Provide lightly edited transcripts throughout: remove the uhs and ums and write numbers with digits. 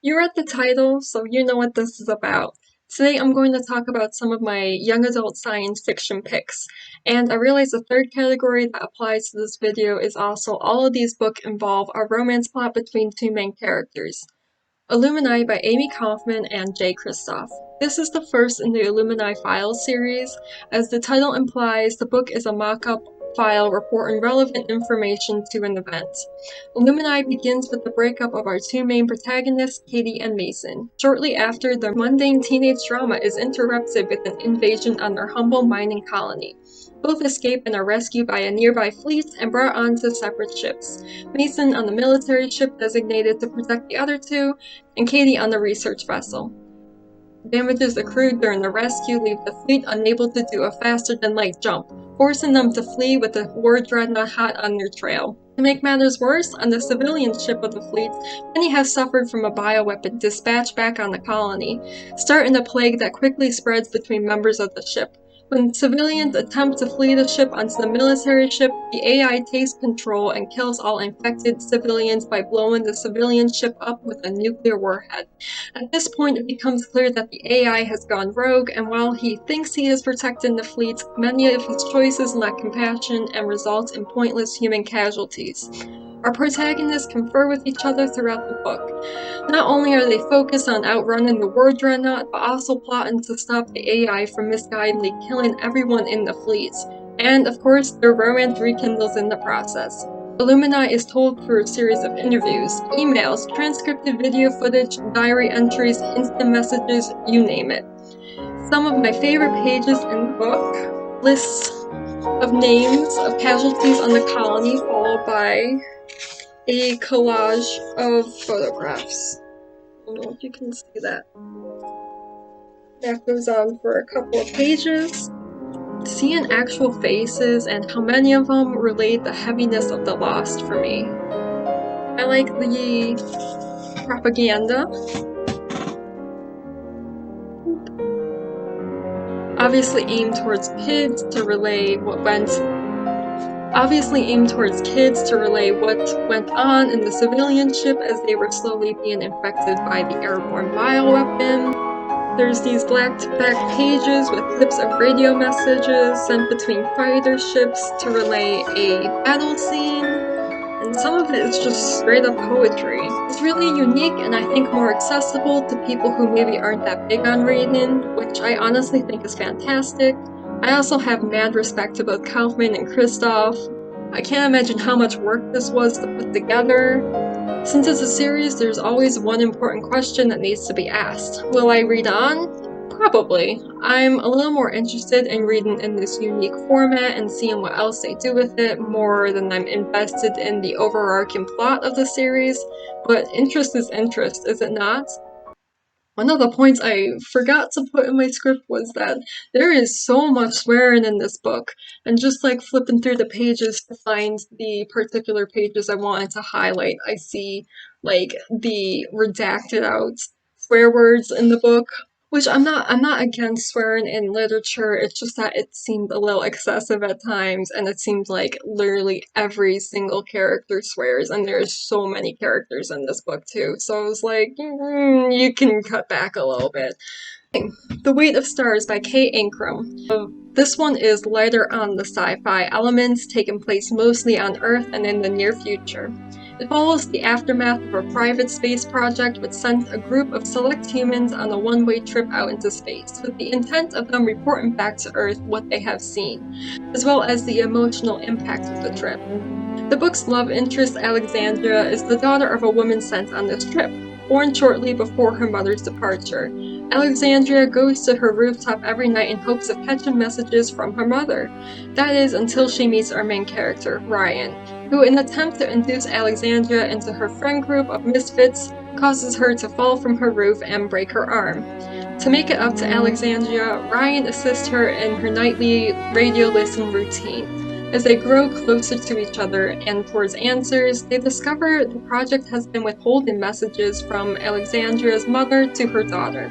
You read the title, so you know what this is about. Today I'm going to talk about some of my young adult science fiction picks, and I realize the third category that applies to this video is also all of these books involve a romance plot between two main characters. Illuminae by Amie Kaufmen and J. Kristoff. This is the first in the Illuminai Files series. As the title implies, the book is a mock-up file reporting relevant information to an event. Illuminai begins with the breakup of our two main protagonists, Katie and Mason. Shortly after, the mundane teenage drama is interrupted with an invasion on their humble mining colony. Both escape and are rescued by a nearby fleet and brought onto separate ships. Mason on the military ship designated to protect the other two, and Katie on the research vessel. Damages accrued during the rescue leave the fleet unable to do a faster-than-light jump, forcing them to flee with the war dreadnought hot on their trail. To make matters worse, on the civilian ship of the fleet, many have suffered from a bioweapon dispatched back on the colony, starting a plague that quickly spreads between members of the ship. When civilians attempt to flee the ship onto the military ship, the AI takes control and kills all infected civilians by blowing the civilian ship up with a nuclear warhead. At this point, it becomes clear that the AI has gone rogue, and while he thinks he is protecting the fleet, many of his choices lack compassion and result in pointless human casualties. Our protagonists confer with each other throughout the book. Not only are they focused on outrunning the war dreadnought, but also plotting to stop the AI from misguidedly killing everyone in the fleet. And, of course, their romance rekindles in the process. Illuminae is told through a series of interviews, emails, transcripted video footage, diary entries, instant messages, you name it. Some of my favorite pages in the book: lists of names of casualties on the colony, followed by a collage of photographs. I don't know if you can see that. That goes on for a couple of pages. Seeing actual faces and how many of them relate the heaviness of the lost for me. I like the propaganda. Obviously aimed towards kids to relay what went on in the civilian ship as they were slowly being infected by the airborne bioweapon. There's these black-to-back pages with clips of radio messages sent between fighter ships to relay a battle scene, and some of it is just straight-up poetry. It's really unique and I think more accessible to people who maybe aren't that big on reading, which I honestly think is fantastic. I also have mad respect to both Kaufmen and Kristoff. I can't imagine how much work this was to put together. Since it's a series, there's always one important question that needs to be asked. Will I read on? Probably. I'm a little more interested in reading in this unique format and seeing what else they do with it more than I'm invested in the overarching plot of the series, but interest is interest, is it not? One of the points I forgot to put in my script was that there is so much swearing in this book, and just like flipping through the pages to find the particular pages I wanted to highlight, I see like the redacted out swear words in the book. Which I'm not against swearing in literature, it's just that it seemed a little excessive at times, and it seemed like literally every single character swears, and there's so many characters in this book too, so I was like, you can cut back a little bit. The Weight of Stars by K. Ancrum. This one is lighter on the sci-fi elements, taking place mostly on Earth and in the near future. It follows the aftermath of a private space project which sent a group of select humans on a one-way trip out into space, with the intent of them reporting back to Earth what they have seen, as well as the emotional impact of the trip. The book's love interest, Alexandria, is the daughter of a woman sent on this trip, born shortly before her mother's departure. Alexandria goes to her rooftop every night in hopes of catching messages from her mother. That is, until she meets our main character, Ryan, who, in an attempt to induce Alexandria into her friend group of misfits, causes her to fall from her roof and break her arm. To make it up to Alexandria, Ryan assists her in her nightly radio listen routine. As they grow closer to each other and towards answers, they discover the project has been withholding messages from Alexandria's mother to her daughter.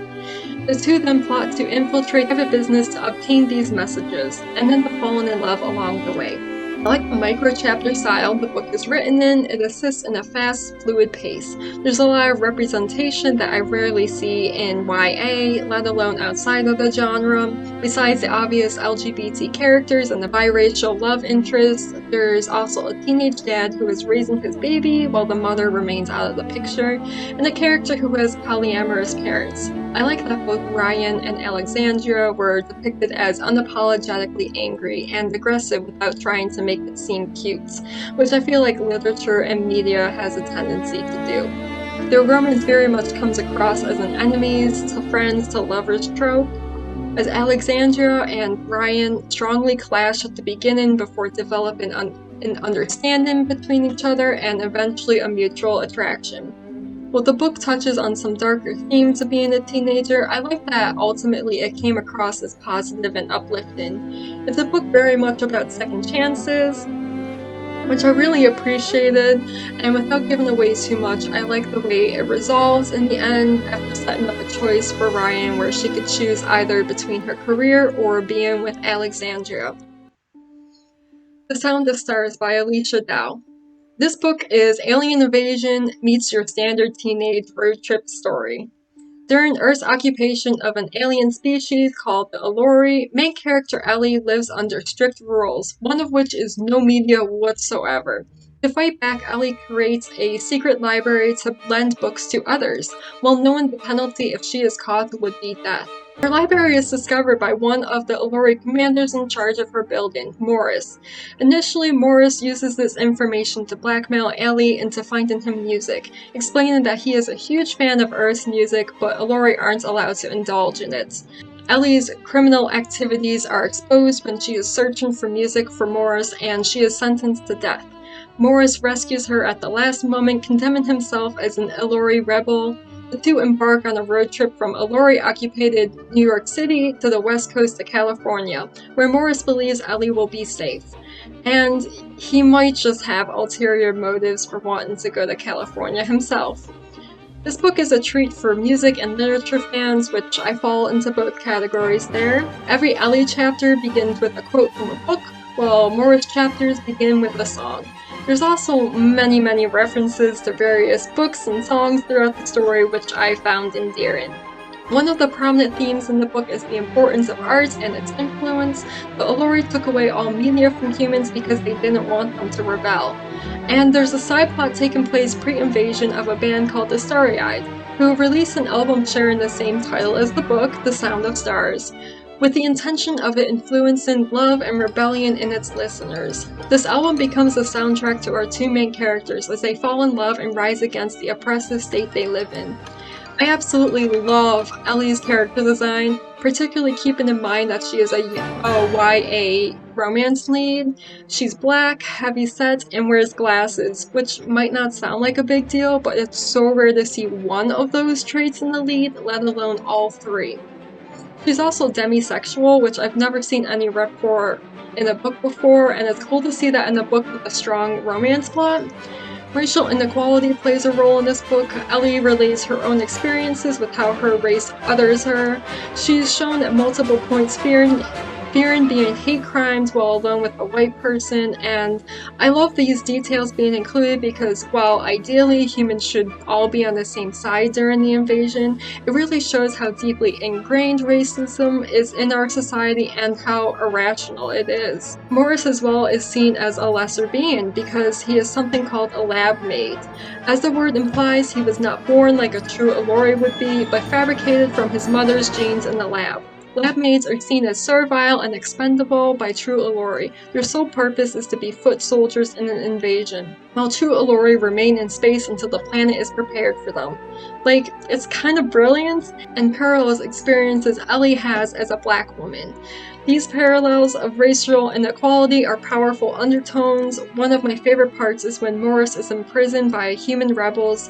The two then plot to infiltrate private business to obtain these messages, and end up falling in love along the way. I like the micro-chapter style the book is written in. It assists in a fast, fluid pace. There's a lot of representation that I rarely see in YA, let alone outside of the genre. Besides the obvious LGBT characters and the biracial love interest, there's also a teenage dad who is raising his baby while the mother remains out of the picture, and a character who has polyamorous parents. I like that both Ryan and Alexandria were depicted as unapologetically angry and aggressive without trying to make it seem cute, which I feel like literature and media has a tendency to do. Their romance very much comes across as an enemies to friends to lovers trope, as Alexandria and Ryan strongly clash at the beginning before developing an understanding between each other and eventually a mutual attraction. While the book touches on some darker themes of being a teenager, I like that ultimately it came across as positive and uplifting. It's a book very much about second chances, which I really appreciated, and without giving away too much, I like the way it resolves in the end after setting up a choice for Ryan where she could choose either between her career or being with Alexandria. The Sound of Stars by Alechia Dow. This book is alien invasion meets your standard teenage road trip story. During Earth's occupation of an alien species called the Illuminae, main character Ellie lives under strict rules, one of which is no media whatsoever. To fight back, Ellie creates a secret library to lend books to others, while knowing the penalty if she is caught would be death. Her library is discovered by one of the Illuminae commanders in charge of her building, Morris. Initially, Morris uses this information to blackmail Ellie into finding him music, explaining that he is a huge fan of Earth's music, but Illuminae aren't allowed to indulge in it. Ellie's criminal activities are exposed when she is searching for music for Morris, and she is sentenced to death. Morris rescues her at the last moment, condemning himself as an Illuminae rebel. The two embark on a road trip from Illuminae-occupied New York City to the west coast of California, where Morris believes Ellie will be safe. And he might just have ulterior motives for wanting to go to California himself. This book is a treat for music and literature fans, which I fall into both categories there. Every Ellie chapter begins with a quote from a book, while Morris chapters begin with a song. There's also many references to various books and songs throughout the story, which I found endearing. One of the prominent themes in the book is the importance of art and its influence. The Illuminae took away all media from humans because they didn't want them to rebel. And there's a side plot taking place pre-invasion of a band called the Starry-Eyed, who released an album sharing the same title as the book, The Sound of Stars, with the intention of it influencing love and rebellion in its listeners. This album becomes the soundtrack to our two main characters as they fall in love and rise against the oppressive state they live in. I absolutely love Ellie's character design, particularly keeping in mind that she is a YA romance lead. She's black, heavy-set, and wears glasses, which might not sound like a big deal, but it's so rare to see one of those traits in the lead, let alone all three. She's also demisexual, which I've never seen any rep for in a book before, and it's cool to see that in a book with a strong romance plot. Racial inequality plays a role in this book. Ellie relates her own experiences with how her race others her. She's shown at multiple points fearing being hate crimes while alone with a white person, and I love these details being included because while ideally humans should all be on the same side during the invasion, it really shows how deeply ingrained racism is in our society and how irrational it is. Morris as well is seen as a lesser being because he is something called a lab mate. As the word implies, he was not born like a true Illuminae would be, but fabricated from his mother's genes in the lab. Lab mates are seen as servile and expendable by true Illuminae. Their sole purpose is to be foot soldiers in an invasion, while true Illuminae remain in space until the planet is prepared for them. Like, it's kind of brilliant and parallels experiences Ellie has as a black woman. These parallels of racial inequality are powerful undertones. One of my favorite parts is when Morris is imprisoned by human rebels,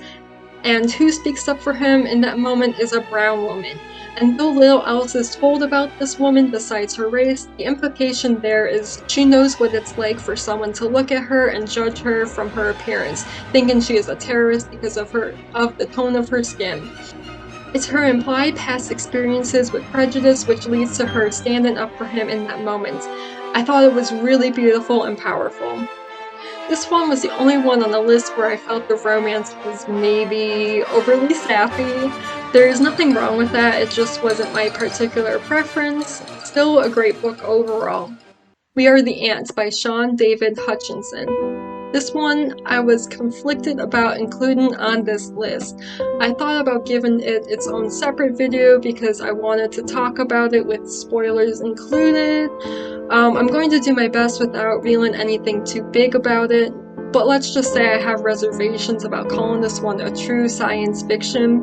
and who speaks up for him in that moment is a brown woman. And though little else is told about this woman besides her race, the implication there is she knows what it's like for someone to look at her and judge her from her appearance, thinking she is a terrorist because of the tone of her skin. It's her implied past experiences with prejudice which leads to her standing up for him in that moment. I thought it was really beautiful and powerful. This one was the only one on the list where I felt the romance was maybe overly sappy. There's nothing wrong with that, it just wasn't my particular preference. Still a great book overall. We Are the Ants by Shaun David Hutchinson. This one I was conflicted about including on this list. I thought about giving it its own separate video because I wanted to talk about it with spoilers included. I'm going to do my best without revealing anything too big about it, but let's just say I have reservations about calling this one a true science fiction.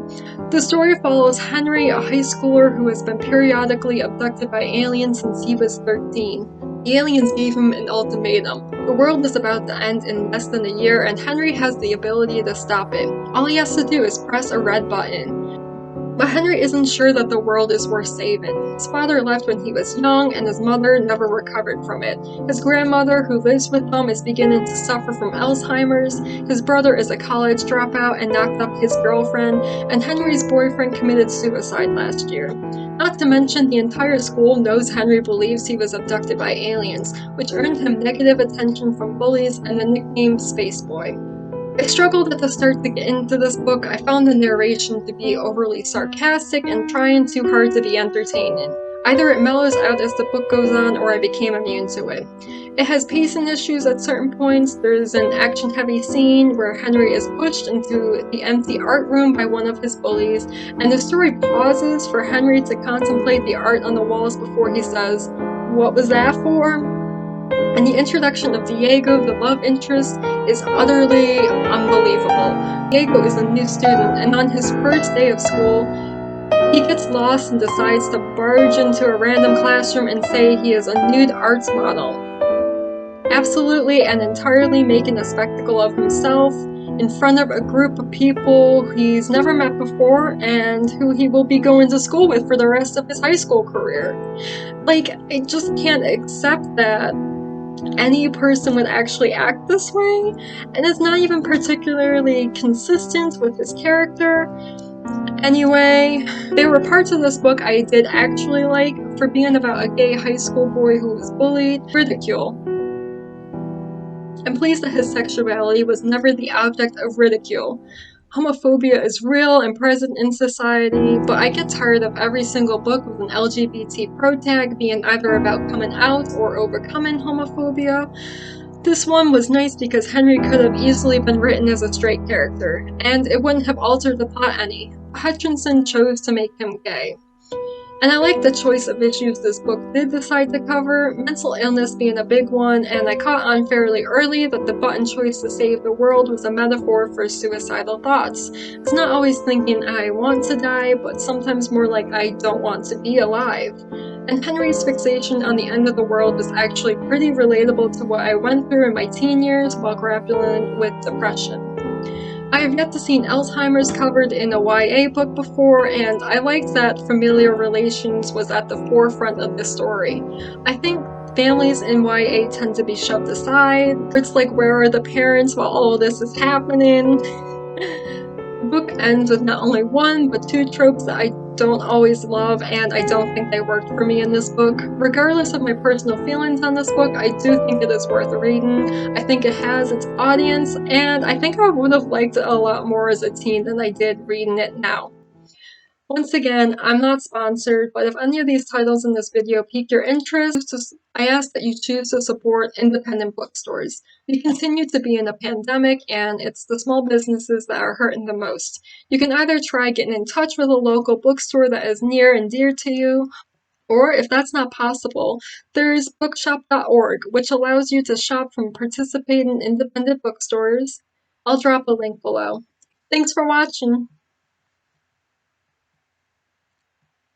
The story follows Henry, a high schooler who has been periodically abducted by aliens since he was 13. The aliens gave him an ultimatum. The world is about to end in less than a year, and Henry has the ability to stop it. All he has to do is press a red button. But Henry isn't sure that the world is worth saving. His father left when he was young, and his mother never recovered from it. His grandmother, who lives with them, is beginning to suffer from Alzheimer's. His brother is a college dropout and knocked up his girlfriend, and Henry's boyfriend committed suicide last year. Not to mention, the entire school knows Henry believes he was abducted by aliens, which earned him negative attention from bullies and the nickname Space Boy. I struggled at the start to get into this book. I found the narration to be overly sarcastic and trying too hard to be entertaining. Either it mellows out as the book goes on, or I became immune to it. It has pacing issues at certain points. There's an action-heavy scene where Henry is pushed into the empty art room by one of his bullies, and the story pauses for Henry to contemplate the art on the walls before he says, "What was that for?" And the introduction of Diego, the love interest, is utterly unbelievable. Diego is a new student, and on his first day of school, he gets lost and decides to barge into a random classroom and say he is a nude arts model. Absolutely and entirely making a spectacle of himself in front of a group of people he's never met before and who he will be going to school with for the rest of his high school career. Like, I just can't accept that any person would actually act this way, and it's not even particularly consistent with his character. Anyway, there were parts of this book I did actually like for being about a gay high school boy who was bullied, ridicule. I'm pleased that his sexuality was never the object of ridicule. Homophobia is real and present in society, but I get tired of every single book with an LGBT protag being either about coming out or overcoming homophobia. This one was nice because Henry could have easily been written as a straight character, and it wouldn't have altered the plot any. Hutchinson chose to make him gay. And I like the choice of issues this book did decide to cover, mental illness being a big one, and I caught on fairly early that the button choice to save the world was a metaphor for suicidal thoughts. It's not always thinking I want to die, but sometimes more like I don't want to be alive. And Henry's fixation on the end of the world was actually pretty relatable to what I went through in my teen years while grappling with depression. I have yet to see Alzheimer's covered in a YA book before, and I liked that familial relations was at the forefront of the story. I think families in YA tend to be shoved aside. It's like, where are the parents while all this is happening? The book ends with not only one, but two tropes that I don't always love, and I don't think they worked for me in this book. Regardless of my personal feelings on this book, I do think it is worth reading. I think it has its audience, and I think I would have liked it a lot more as a teen than I did reading it now. Once again, I'm not sponsored, but if any of these titles in this video pique your interest, I ask that you choose to support independent bookstores. We continue to be in a pandemic, and it's the small businesses that are hurting the most. You can either try getting in touch with a local bookstore that is near and dear to you, or if that's not possible, there's bookshop.org, which allows you to shop from participating independent bookstores. I'll drop a link below. Thanks for watching!